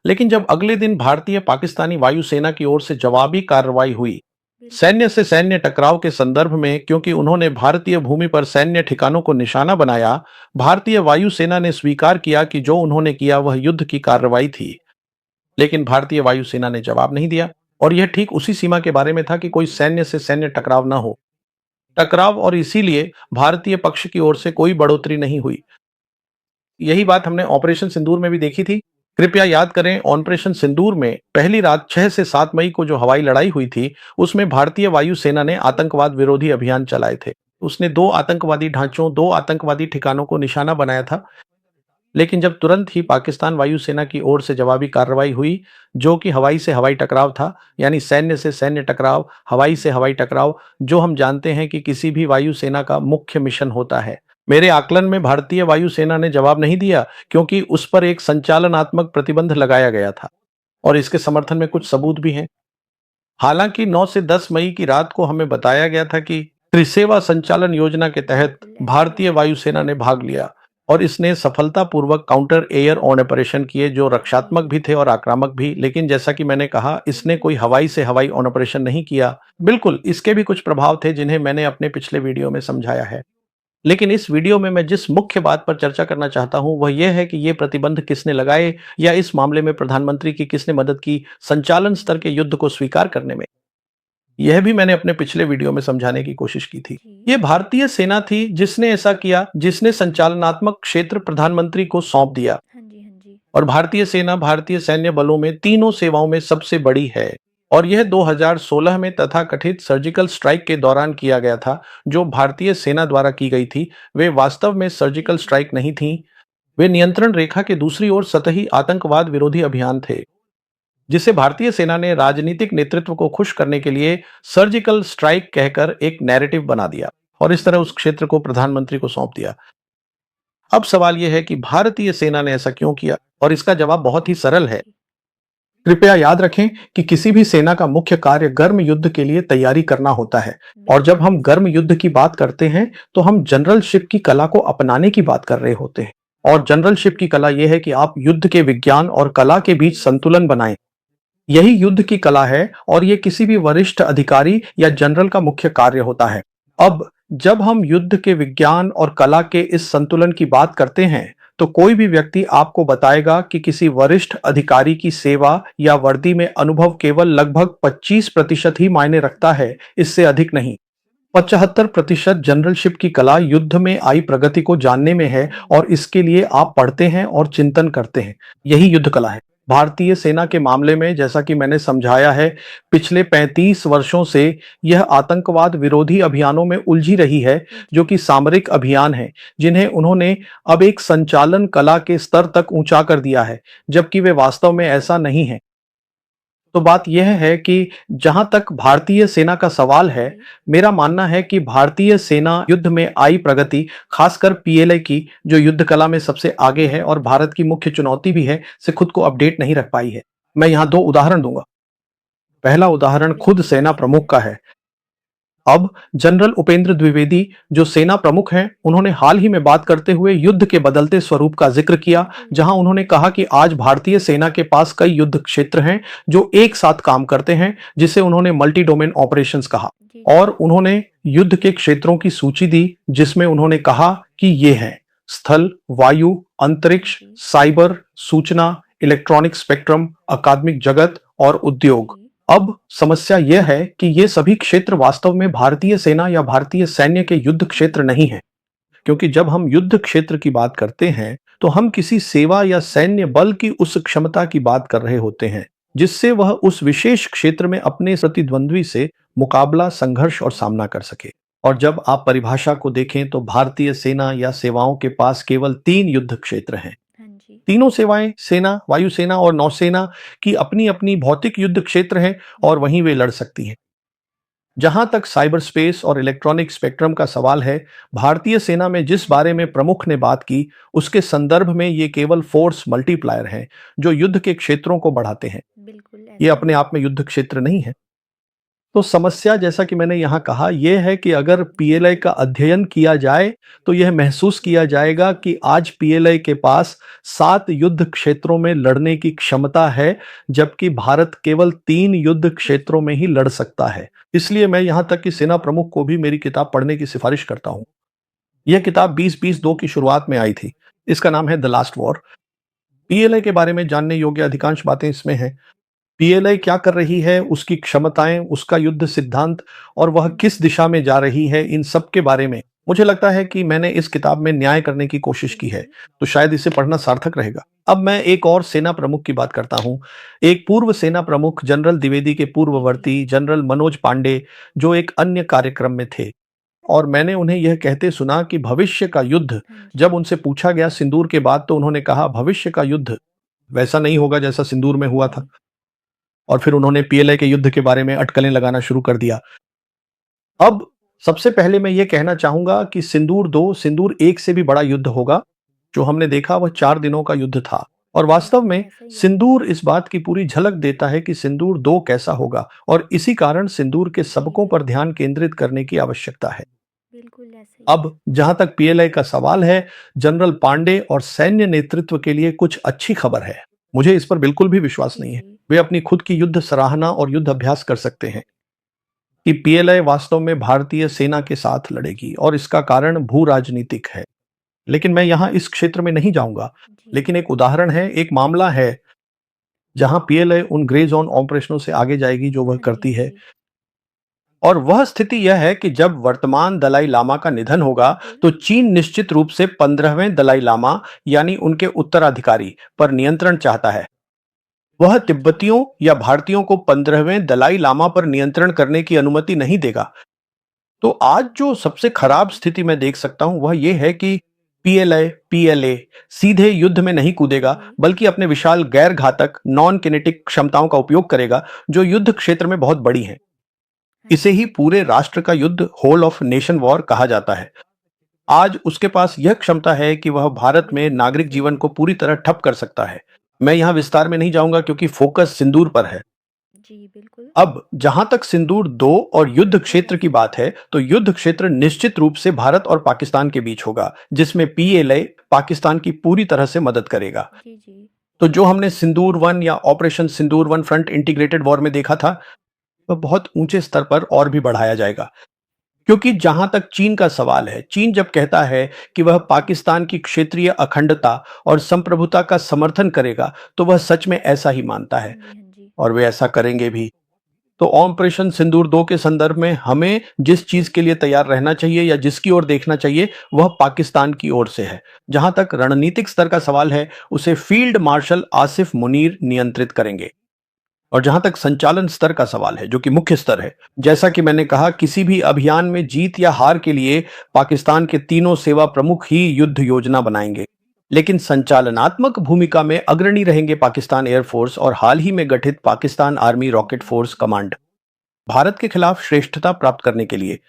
लेकिन जब अगले दिन भारतीय पाकिस्तानी वायुसेना की ओर से जवाबी कार्रवाई हुई, बिल्कुल। सैन्य से सैन्य टकराव के संदर्भ में, क्योंकि उन्होंने भारतीय भूमि पर सैन्य ठिकानों को निशाना बनाया, भारतीय वायुसेना ने स्वीकार किया कि जो उन्होंने किया वह युद्ध की कार्रवाई थी। लेकिन भारतीय वायुसेना ने जवाब नहीं दिया, और यह ठीक उसी सीमा के बारे में था कि कोई सैन्य से सैन्य टकराव न हो। टकराव, और इसीलिए भारतीय पक्ष की ओर से कोई बढ़ोतरी नहीं हुई। यही बात हमने ऑपरेशन सिंदूर में भी देखी थी। कृपया याद करें, ऑपरेशन सिंदूर में पहली रात 6 से 7 मई को जो हवाई लड़ाई हुई थी, उसमें भारतीय वायुसेना ने आतंकवाद विरोधी अभियान चलाए थे। उसने 2 आतंकवादी ढांचों, 2 आतंकवादी ठिकानों को निशाना बनाया था। लेकिन जब तुरंत ही पाकिस्तान वायुसेना की ओर से जवाबी कार्रवाई हुई, जो कि हवाई से हवाई टकराव था, यानी सैन्य से सैन्य टकराव, हवाई से हवाई टकराव, जो हम जानते हैं कि किसी भी वायुसेना का मुख्य मिशन होता है। मेरे आकलन में भारतीय वायुसेना ने जवाब नहीं दिया, क्योंकि उस पर एक संचालनात्मक प्रतिबंध लगाया गया था, और इसके समर्थन में कुछ सबूत भी हैं। हालांकि 9 से 10 मई की रात को हमें बताया गया था कि त्रिसेवा संचालन योजना के तहत बिल्कुल, ऐसा है। भारतीय वायुसेना ने भाग लिया, और इसने सफलतापूर्वक काउंटर एयर ऑन ऑपरेशन किए, जो रक्षात्मक जी। भी थे और आक्रामक भी। लेकिन जैसा कि मैंने कहा, इसने कोई हवाई से हवाई ऑन ऑपरेशन नहीं किया। बिल्कुल, इसके भी कुछ प्रभाव थे जिन्हें मैंने अपने पिछले वीडियो में समझाया है। लेकिन इस वीडियो में मैं जिस मुख्य बात पर चर्चा करना चाहता हूं, वह यह है कि ये प्रतिबंध किसने लगाए, या इस मामले में प्रधानमंत्री की किसने मदद की संचालन स्तर के युद्ध को स्वीकार करने में। यह भी मैंने अपने पिछले वीडियो में समझाने की कोशिश की थी। जी। ये भारतीय सेना थी जिसने ऐसा किया, जिसने संचालनात्मक क्षेत्र प्रधानमंत्री को सौंप दिया। हाँ जी, हाँ जी। और भारतीय सेना भारतीय सैन्य बलों में तीनों सेवाओं में सबसे बड़ी है। और यह 2016 में तथाकथित सर्जिकल स्ट्राइक के दौरान किया गया था, जो भारतीय सेना द्वारा की गई थी। वे वास्तव में सर्जिकल जी। स्ट्राइक नहीं थी, वे नियंत्रण रेखा के दूसरी ओर सतही आतंकवाद विरोधी अभियान थे, जिसे भारतीय सेना ने राजनीतिक नेतृत्व को खुश करने के लिए सर्जिकल स्ट्राइक कहकर एक नैरेटिव बना दिया, और इस तरह उस क्षेत्र को प्रधानमंत्री को सौंप दिया। अब सवाल यह है कि भारतीय सेना ने ऐसा क्यों किया, और इसका जवाब बहुत ही सरल है। जी। कृपया याद रखें कि किसी भी सेना का मुख्य कार्य गर्म युद्ध के लिए तैयारी करना होता है। और जब बिल्कुल। हम गर्म युद्ध की बात करते हैं, तो हम जनरलशिप की कला को अपनाने की बात कर रहे होते हैं। और जनरलशिप की कला यह है कि आप युद्ध के विज्ञान और कला के बीच संतुलन बनाएं। यही युद्ध की कला है, और ये किसी भी वरिष्ठ अधिकारी या जनरल का मुख्य कार्य होता है। अब जब हम युद्ध के विज्ञान और कला के इस संतुलन की बात करते हैं, तो कोई भी व्यक्ति आपको बताएगा कि किसी वरिष्ठ अधिकारी की सेवा या वर्दी में अनुभव केवल लगभग 25% ही मायने रखता है, इससे अधिक नहीं। 75% जनरलशिप की कला युद्ध में आई प्रगति को जानने में है, और इसके लिए आप पढ़ते हैं और चिंतन करते हैं। यही युद्ध कला है। भारतीय सेना के मामले में, जैसा कि मैंने समझाया है, पिछले 35 वर्षों से यह आतंकवाद विरोधी अभियानों में उलझी रही है, जो जी। कि सामरिक अभियान है, जिन्हें उन्होंने अब एक संचालन कला के स्तर तक ऊंचा कर दिया है, जबकि वे वास्तव में ऐसा नहीं है। तो बात यह है कि जहां तक भारतीय सेना का सवाल है, जी। मेरा मानना है कि भारतीय सेना युद्ध में आई प्रगति, खासकर पीएलए की, जो युद्ध कला में सबसे आगे है और भारत की मुख्य चुनौती भी है, से खुद को अपडेट नहीं रख पाई है। मैं यहां 2 उदाहरण दूंगा। पहला उदाहरण खुद बिल्कुल, सेना ऐसा है। प्रमुख का है। अब जनरल उपेंद्र द्विवेदी, जो सेना प्रमुख हैं, उन्होंने हाल ही में बात करते हुए युद्ध के बदलते स्वरूप का जिक्र किया, बिल्कुल। जहां उन्होंने कहा कि आज भारतीय सेना के पास कई युद्ध क्षेत्र हैं जो एक साथ काम करते हैं, जिसे उन्होंने मल्टी डोमेन ऑपरेशंस कहा। जी, जी। और उन्होंने युद्ध के क्षेत्रों की सूची दी, जिसमें उन्होंने कहा कि ये हैं स्थल, वायु, अंतरिक्ष, जी। साइबर, सूचना, इलेक्ट्रॉनिक स्पेक्ट्रम, अकादमिक जगत और उद्योग। जी। अब समस्या यह है कि ये सभी क्षेत्र वास्तव में भारतीय सेना या भारतीय सैन्य के युद्ध क्षेत्र नहीं हैं, क्योंकि जब हम युद्ध क्षेत्र की बात करते हैं, तो हम किसी सेवा या सैन्य बल की उस क्षमता की बात कर रहे होते हैं, जिससे वह उस विशेष क्षेत्र में अपने प्रतिद्वंद्वी से मुकाबला, संघर्ष और सामना कर सके। और जब आप परिभाषा को देखें, तो भारतीय सेना या सेवाओं के पास केवल 3 युद्ध क्षेत्र हैं। हाँ जी। तीनों सेवाएं, सेना, वायुसेना और नौसेना, की अपनी अपनी भौतिक युद्ध क्षेत्र हैं, और वहीं वे लड़ सकती हैं। जहां तक साइबर स्पेस और इलेक्ट्रॉनिक स्पेक्ट्रम का सवाल है, भारतीय सेना में जिस बारे में प्रमुख ने बात की, उसके संदर्भ में ये केवल फोर्स मल्टीप्लायर हैं, जो युद्ध के क्षेत्रों को बढ़ाते हैं। बिल्कुल, ये ऐसा अपने है। आप में युद्ध क्षेत्र नहीं है। तो समस्या जैसा कि मैंने यहाँ कहा ये है कि अगर पीएलआई का अध्ययन किया जाए तो यह महसूस किया जाएगा कि आज पीएलआई के पास 7 युद्ध क्षेत्रों में लड़ने की क्षमता है, जबकि भारत केवल 3 युद्ध क्षेत्रों में ही लड़ सकता है। इसलिए मैं यहाँ तक कि सेना प्रमुख को भी मेरी किताब पढ़ने की सिफारिश करता हूँ। यह किताब 2022 की शुरुआत में आई थी। इसका नाम है द लास्ट वॉर। पीएलआई के बारे में जानने योग्य अधिकांश बातें इसमें हैं। पीएलआई क्या कर रही है, उसकी क्षमताएं, उसका युद्ध सिद्धांत और वह किस दिशा में जा रही है, इन सब के बारे में मुझे लगता है कि मैंने इस किताब में न्याय करने की कोशिश की है, तो शायद इसे पढ़ना सार्थक रहेगा। अब मैं एक और सेना प्रमुख की बात करता हूं। एक पूर्व सेना प्रमुख जनरल द्विवेदी के पूर्ववर्ती जनरल मनोज पांडे, जो एक अन्य कार्यक्रम में थे, और मैंने उन्हें यह कहते सुना कि भविष्य का युद्ध, हाँ जब जी। उनसे पूछा गया सिंदूर के बाद, तो उन्होंने कहा भविष्य का युद्ध वैसा नहीं होगा जैसा सिंदूर में हुआ था। और फिर उन्होंने पीएलआई के युद्ध के बारे में अटकलें लगाना शुरू कर दिया। अब सबसे पहले मैं ये कहना चाहूंगा कि सिंदूर 2 सिंदूर 1 से भी बड़ा युद्ध होगा। जो हमने देखा वह 4 दिनों का युद्ध था, और वास्तव बिल्कुल में ऐसा ही है। सिंदूर इस बात की पूरी झलक देता है कि सिंदूर 2 कैसा होगा, और इसी कारण सिंदूर के जी, सबकों पर ध्यान केंद्रित करने की आवश्यकता है। बिल्कुल ऐसा ही है। अब जहां तक पीएलआई का सवाल है, जनरल पांडे और सैन्य नेतृत्व के लिए कुछ अच्छी खबर है। मुझे इस पर बिल्कुल भी विश्वास जी, नहीं है। जी। वे अपनी खुद की युद्ध सराहना और युद्ध अभ्यास कर सकते हैं कि पीएलआई वास्तव में भारतीय सेना के साथ लड़ेगी, और इसका कारण भू राजनीतिक है। लेकिन मैं यहाँ इस क्षेत्र में नहीं जाऊंगा। जी, लेकिन एक उदाहरण है, एक मामला है जहां पीएलआई उन ग्रे जोन ऑपरेशनों से आगे जाएगी जो वह हाँ जी, करती हाँ है। जी। और वह स्थिति यह है कि जब वर्तमान दलाई लामा का निधन होगा, बिल्कुल। तो चीन निश्चित रूप से 15वें दलाई लामा, यानी उनके उत्तराधिकारी, पर नियंत्रण चाहता है। वह अच्छा। तिब्बतियों या भारतीयों को 15वें दलाई लामा पर नियंत्रण करने की अनुमति नहीं देगा। तो आज जो सबसे हाँ खराब जी। स्थिति मैं देख सकता हूं वह यह है कि पीएलआई पीएलए सीधे युद्ध में नहीं कूदेगा, जी। बल्कि अपने विशाल गैर घातक नॉन किनेटिक क्षमताओं का उपयोग करेगा, जो युद्ध क्षेत्र में बहुत बड़ी हैं। हाँ इसे जी। ही पूरे राष्ट्र का युद्ध, होल ऑफ नेशन वॉर कहा जाता है। आज उसके पास यह क्षमता है कि वह भारत में बिल्कुल नागरिक ऐसा ही जीवन है। को पूरी तरह ठप कर सकता है। मैं यहां विस्तार में नहीं जाऊंगा क्योंकि फोकस सिंदूर पर है। जी, बिल्कुल। अब जहां तक सिंदूर 2 और युद्ध बिल्कुल क्षेत्र की ऐसा ही बात है। है, तो युद्ध क्षेत्र निश्चित रूप से भारत और पाकिस्तान के बीच होगा, जिसमें पीएलए पाकिस्तान की पूरी तरह से मदद करेगा। जी, जी। तो जो हमने सिंदूर 1 या ऑपरेशन सिंदूर 1 फ्रंट इंटीग्रेटेड वॉर में देखा था, वह बहुत ऊंचे स्तर पर और भी बढ़ाया जाएगा। क्योंकि जहां तक चीन का सवाल है, चीन जब कहता है कि वह पाकिस्तान की क्षेत्रीय अखंडता और संप्रभुता का समर्थन करेगा, तो वह सच में ऐसा ही मानता हाँ है, जी, हाँ जी। और वे ऐसा करेंगे भी। तो ऑपरेशन सिंदूर 2 के संदर्भ में हमें जिस चीज के लिए तैयार रहना चाहिए या जिसकी ओर देखना चाहिए, वह पाकिस्तान की ओर से है। जहां तक रणनीतिक स्तर का सवाल है, उसे फील्ड मार्शल आसिफ मुनीर नियंत्रित करेंगे। और जहां तक संचालन स्तर का सवाल है, जो कि मुख्य स्तर है, जैसा कि मैंने कहा, किसी भी अभियान में जीत या हार के लिए पाकिस्तान के तीनों सेवा प्रमुख ही युद्ध योजना बनाएंगे। लेकिन संचालनात्मक भूमिका में अग्रणी रहेंगे पाकिस्तान एयरफोर्स और हाल ही में गठित पाकिस्तान आर्मी रॉकेट जी, फोर्स कमांड, भारत के खिलाफ श्रेष्ठता प्राप्त करने के लिए।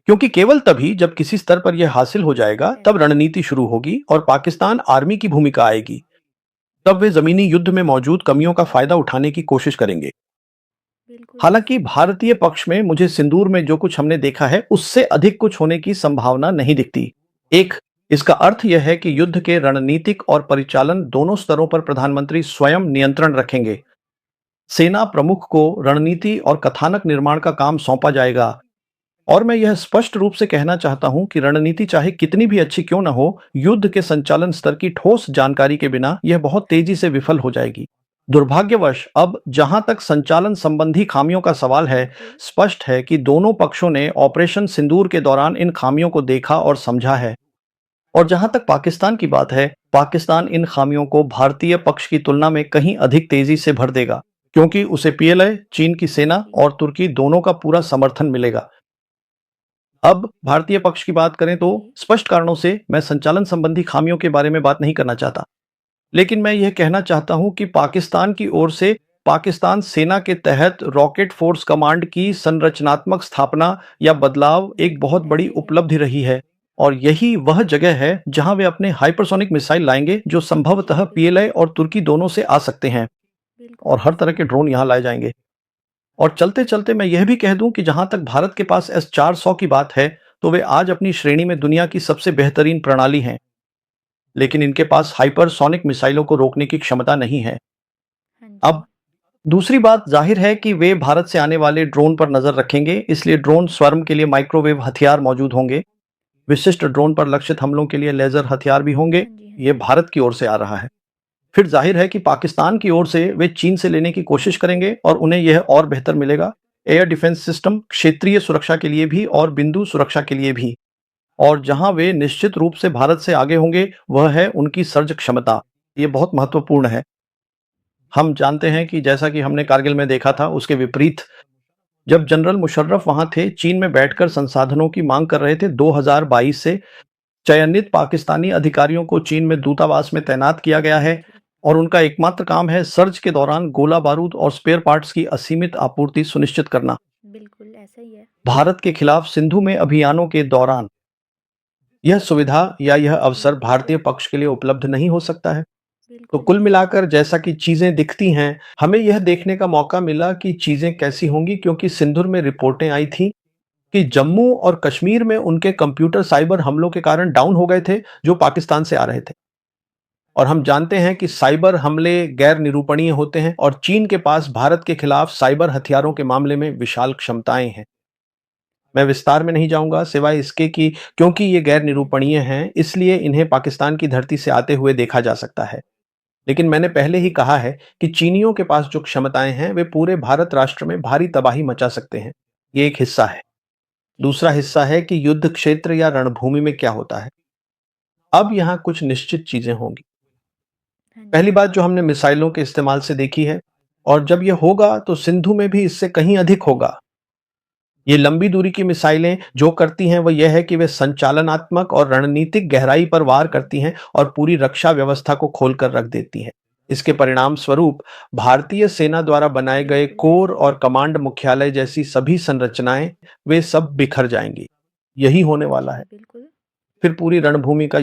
क्योंकि केवल तभी जब किसी स्तर पर यह हासिल हो बिल्कुल जाएगा, तब ऐसा ही है। रणनीति शुरू होगी और पाकिस्तान आर्मी की भूमिका आएगी। तब वे जमीनी युद्ध में मौजूद कमियों का फायदा उठाने की कोशिश करेंगे। बिल्कुल हालांकि ऐसा ही है। भारतीय पक्ष में मुझे सिंदूर में जो कुछ हमने देखा है, उससे अधिक कुछ होने की संभावना नहीं दिखती। एक, इसका अर्थ यह है कि युद्ध के रणनीतिक और परिचालन दोनों स्तरों पर प्रधानमंत्री स्वयं नियंत्रण रखेंगे। सेना प्रमुख को रणनीति और कथानक निर्माण का काम सौंपा जाएगा। और मैं यह स्पष्ट रूप से कहना चाहता हूं कि रणनीति चाहे कितनी भी अच्छी क्यों न हो, युद्ध के संचालन स्तर की ठोस जानकारी के बिना यह बहुत तेजी से विफल हो जाएगी। दुर्भाग्यवश अब जहां तक संचालन संबंधी खामियों का सवाल है, बिल्कुल। स्पष्ट है कि दोनों पक्षों ने ऑपरेशन सिंदूर के दौरान इन खामियों को देखा और समझा है। और जहां तक पाकिस्तान की बात है, पाकिस्तान इन खामियों को भारतीय पक्ष की तुलना में कहीं अधिक तेजी से भर देगा, क्योंकि उसे पीएलए, चीन की हाँ सेना जी। और तुर्की दोनों का पूरा समर्थन मिलेगा। अब भारतीय पक्ष की बात करें तो जी, स्पष्ट कारणों से मैं संचालन संबंधी खामियों के बारे में बात नहीं करना चाहता। लेकिन मैं यह कहना चाहता हूं कि पाकिस्तान की ओर से पाकिस्तान सेना के तहत रॉकेट फोर्स कमांड की संरचनात्मक स्थापना या बदलाव एक बहुत बिल्कुल बड़ी ऐसा ही है। उपलब्धि रही है। और यही वह जगह है जहां वे अपने हाइपरसोनिक मिसाइल लाएंगे, जो जी, संभवतः बिल्कुल। पीएलए और तुर्की दोनों से आ सकते हैं। बिल्कुल और हर ऐसा तरह ही के है। ड्रोन यहां लाए जाएंगे। और चलते चलते मैं यह भी कह दूं कि जहां तक भारत के पास S-400 की बात है, तो वे आज अपनी श्रेणी में दुनिया की सबसे बेहतरीन प्रणाली हैं, लेकिन इनके पास हाइपरसोनिक मिसाइलों को रोकने की क्षमता नहीं है। हाँ अब जी। दूसरी बात जाहिर है कि वे भारत से आने वाले ड्रोन पर नजर रखेंगे, इसलिए ड्रोन स्वर्म के लिए माइक्रोवेव हथियार मौजूद होंगे। विशिष्ट ड्रोन पर लक्षित हमलों के लिए लेजर हथियार भी होंगे। हाँ जी, हाँ ये जी। भारत की ओर से आ रहा है। फिर जाहिर है कि पाकिस्तान की ओर से वे चीन से लेने की कोशिश करेंगे और उन्हें यह और बेहतर मिलेगा। एयर डिफेंस सिस्टम क्षेत्रीय सुरक्षा के लिए भी और बिंदु सुरक्षा के लिए भी। और जहां वे निश्चित रूप से भारत से आगे होंगे, वह है उनकी सर्ज क्षमता। ये बहुत महत्वपूर्ण है। हम जानते हैं कि जैसा कि हमने कारगिल में देखा था, उसके विपरीत जब जनरल मुशर्रफ वहां थे, चीन में बैठकर संसाधनों की मांग कर रहे थे, 2022 से चयनित पाकिस्तानी अधिकारियों को चीन में दूतावास में तैनात किया गया हाँ है जी। और उनका एकमात्र काम है सर्च के दौरान गोला बारूद और स्पेयर पार्ट्स की असीमित आपूर्ति सुनिश्चित करना। बिल्कुल ऐसा ही है। भारत के खिलाफ सिंधु में अभियानों के दौरान यह सुविधा या यह अवसर बिल्कुल, भारतीय पक्ष के लिए उपलब्ध नहीं हो सकता है। तो बिल्कुल कुल ऐसा ही है। मिलाकर जैसा कि चीजें दिखती हैं, हमें यह देखने का मौका मिला कि चीजें कैसी होंगी, क्योंकि सिंधुर में रिपोर्टें आई थी कि जम्मू और कश्मीर में उनके कंप्यूटर साइबर हमलों के कारण डाउन हो गए थे, जो पाकिस्तान से आ रहे थे। और हम जानते हैं कि साइबर हमले गैर निरूपणीय होते हैं और चीन के पास भारत के खिलाफ साइबर हथियारों के मामले में विशाल क्षमताएं हैं। मैं विस्तार में नहीं जाऊंगा, सिवाय इसके कि क्योंकि ये गैर हाँ जी। निरूपणीय हैं, इसलिए इन्हें पाकिस्तान की धरती से आते हुए देखा जा सकता है। लेकिन मैंने पहले ही कहा है कि चीनियों के पास जो क्षमताएं हैं, वे पूरे भारत राष्ट्र में भारी तबाही मचा सकते हैं। ये एक हिस्सा है। जी, दूसरा हिस्सा है कि युद्ध क्षेत्र या रणभूमि में क्या होता है। अब यहाँ कुछ निश्चित चीजें होंगी। हाँ पहली जी। बात जो हमने मिसाइलों के इस्तेमाल से देखी है, और जब यह होगा तो सिंधु में भी इससे कहीं अधिक होगा। ये लंबी दूरी की मिसाइलें जो करती हैं, वह यह है कि वे संचालनात्मक और रणनीतिक गहराई पर हाँ वार जी। करती हैं और पूरी रक्षा व्यवस्था को खोलकर रख देती हैं। इसके परिणाम स्वरूप भारतीय सेना द्वारा बनाए गए बिल्कुल कोर ऐसा ही और है। कमांड मुख्यालय जैसी सभी संरचनाएं, वे सब बिखर जाएंगी। यही होने हाँ वाला जी, है। बिल्कुल। फिर पूरी रणभूमि का